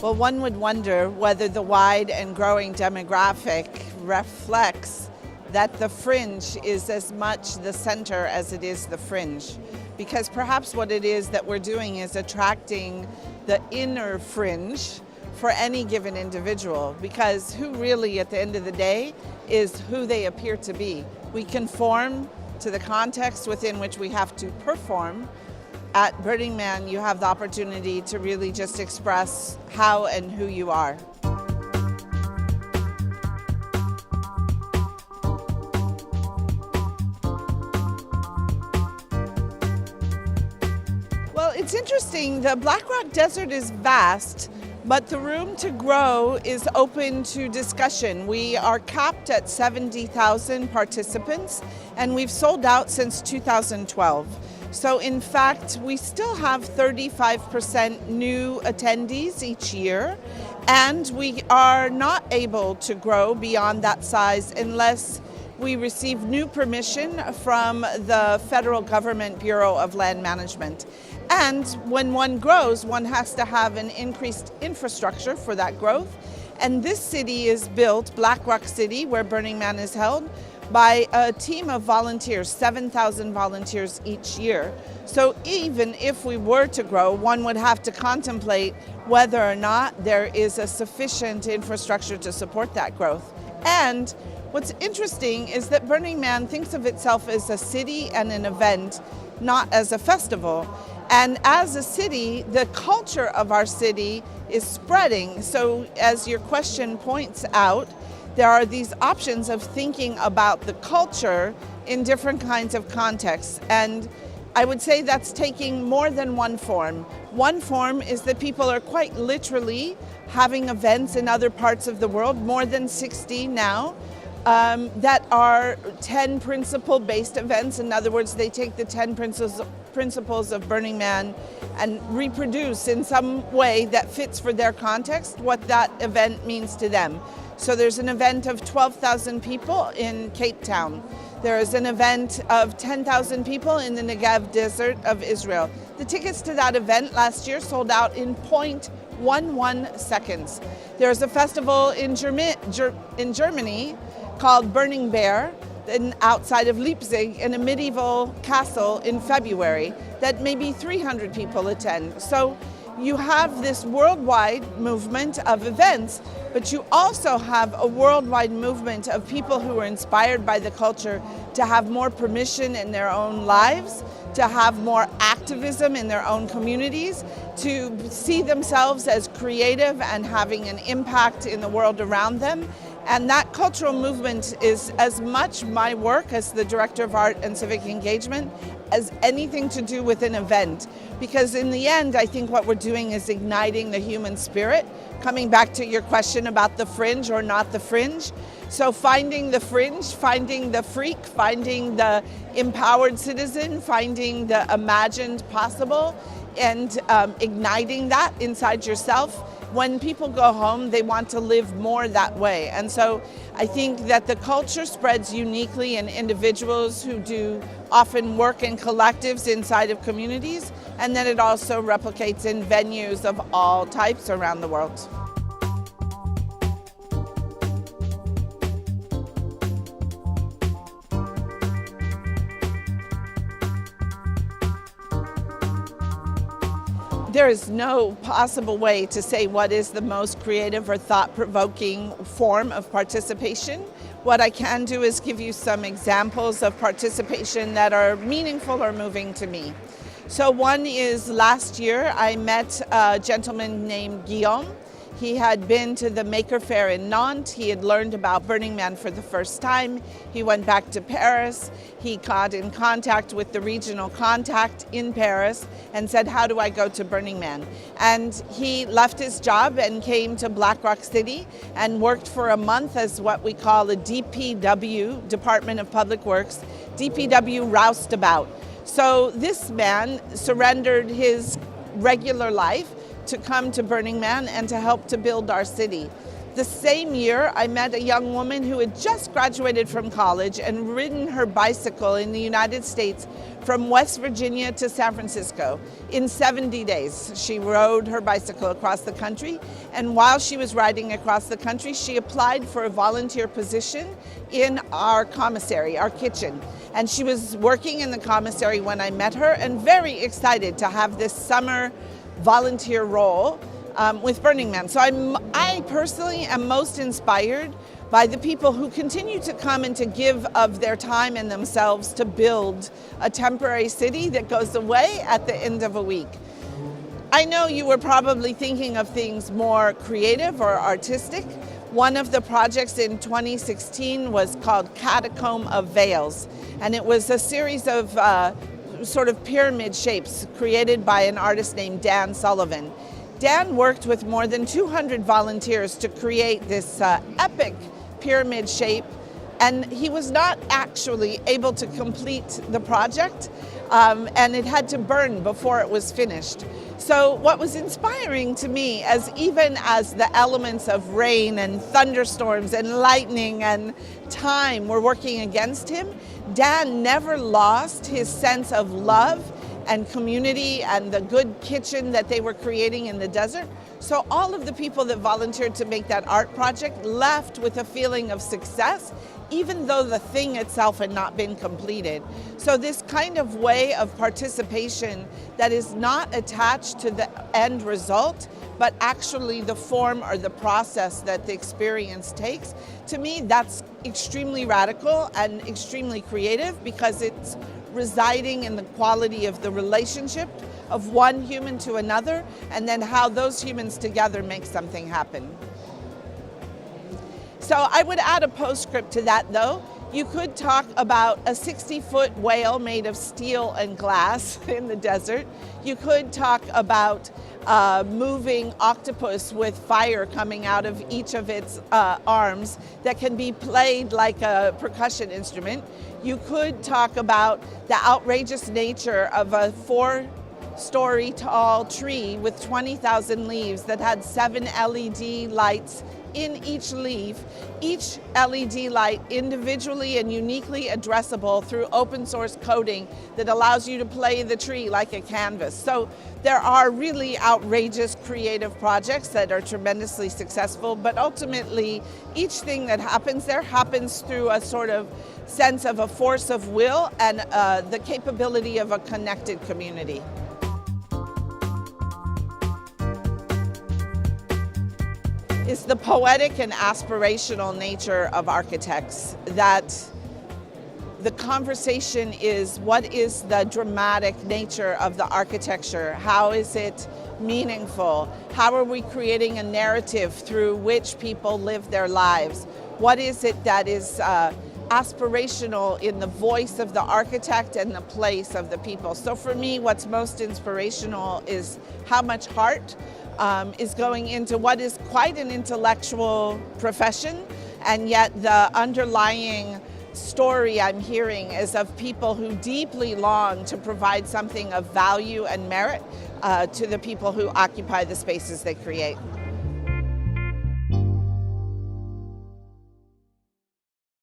Well, one would wonder whether the wide and growing demographic reflects that the fringe is as much the center as it is the fringe. Because perhaps what it is that we're doing is attracting the inner fringe for any given individual, because who really at the end of the day is who they appear to be. We conform to the context within which we have to perform. At Burning Man, you have the opportunity to really just express how and who you are. Well, it's interesting. The Black Rock Desert is vast, but the room to grow is open to discussion. We are capped at 70,000 participants, and we've sold out since 2012. So in fact, we still have 35% new attendees each year, and we are not able to grow beyond that size unless we receive new permission from the Federal Government Bureau of Land Management. And when one grows, one has to have an increased infrastructure for that growth. And this city is built, Black Rock City, where Burning Man is held, by a team of volunteers, 7,000 volunteers each year. So even if we were to grow, one would have to contemplate whether or not there is a sufficient infrastructure to support that growth. And what's interesting is that Burning Man thinks of itself as a city and an event, not as a festival. And as a city, the culture of our city is spreading. So as your question points out, there are these options of thinking about the culture in different kinds of contexts. And I would say that's taking more than one form. One form is that people are quite literally having events in other parts of the world, more than 60 now, that are 10 principle-based events. In other words, they take the 10 principles of Burning Man and reproduce in some way that fits for their context what that event means to them. So there's an event of 12,000 people in Cape Town. There is an event of 10,000 people in the Negev Desert of Israel. The tickets to that event last year sold out in 0.11 seconds. There's a festival in Germany called Burning Bear, outside of Leipzig, in a medieval castle in February, that maybe 300 people attend. So you have this worldwide movement of events, but you also have a worldwide movement of people who are inspired by the culture to have more permission in their own lives, to have more activism in their own communities, to see themselves as creative and having an impact in the world around them. And that cultural movement is as much my work as the Director of Art and Civic Engagement as anything to do with an event. Because in the end, I think what we're doing is igniting the human spirit. Coming back to your question about the fringe or not the fringe. So finding the fringe, finding the freak, finding the empowered citizen, finding the imagined possible, and igniting that inside yourself. When people go home, they want to live more that way. And so I think that the culture spreads uniquely in individuals who do often work in collectives inside of communities, and then it also replicates in venues of all types around the world. There is no possible way to say what is the most creative or thought-provoking form of participation. What I can do is give you some examples of participation that are meaningful or moving to me. So one is last year I met a gentleman named Guillaume. He had been to the Maker Faire in Nantes. He had learned about Burning Man for the first time. He went back to Paris. He got in contact with the regional contact in Paris and said, how do I go to Burning Man? And he left his job and came to Black Rock City and worked for a month as what we call a DPW, Department of Public Works, DPW roustabout. So this man surrendered his regular life to come to Burning Man and to help to build our city. The same year, I met a young woman who had just graduated from college and ridden her bicycle in the United States from West Virginia to San Francisco. In 70 days, she rode her bicycle across the country, and while she was riding across the country, she applied for a volunteer position in our commissary, our kitchen. And she was working in the commissary when I met her, and very excited to have this summer volunteer role with Burning Man. So I personally am most inspired by the people who continue to come and to give of their time and themselves to build a temporary city that goes away at the end of a week. I know you were probably thinking of things more creative or artistic. One of the projects in 2016 was called Catacomb of Veils, and it was a series of sort of pyramid shapes created by an artist named Dan Sullivan. Dan worked with more than 200 volunteers to create this epic pyramid shape, and he was not actually able to complete the project, and it had to burn before it was finished. So what was inspiring to me, as even as the elements of rain and thunderstorms and lightning and time were working against him, Dan never lost his sense of love and community and the good kitchen that they were creating in the desert. So all of the people that volunteered to make that art project left with a feeling of success, even though the thing itself had not been completed. So this kind of way of participation that is not attached to the end result, but actually the form or the process that the experience takes, to me that's extremely radical and extremely creative, because it's residing in the quality of the relationship of one human to another, and then how those humans together make something happen. So I would add a postscript to that, though. You could talk about a 60-foot whale made of steel and glass in the desert. You could talk about a moving octopus with fire coming out of each of its arms that can be played like a percussion instrument. You could talk about the outrageous nature of a 4-story tall tree with 20,000 leaves that had 7 LED lights in each leaf, each LED light individually and uniquely addressable through open source coding that allows you to play the tree like a canvas. So there are really outrageous creative projects that are tremendously successful, but ultimately each thing that happens there happens through a sort of sense of a force of will and the capability of a connected community. It's the poetic and aspirational nature of architects, that the conversation is, what is the dramatic nature of the architecture? How is it meaningful? How are we creating a narrative through which people live their lives? What is it that is aspirational in the voice of the architect and the place of the people? So for me, what's most inspirational is how much heart is going into what is quite an intellectual profession, and yet the underlying story I'm hearing is of people who deeply long to provide something of value and merit to the people who occupy the spaces they create.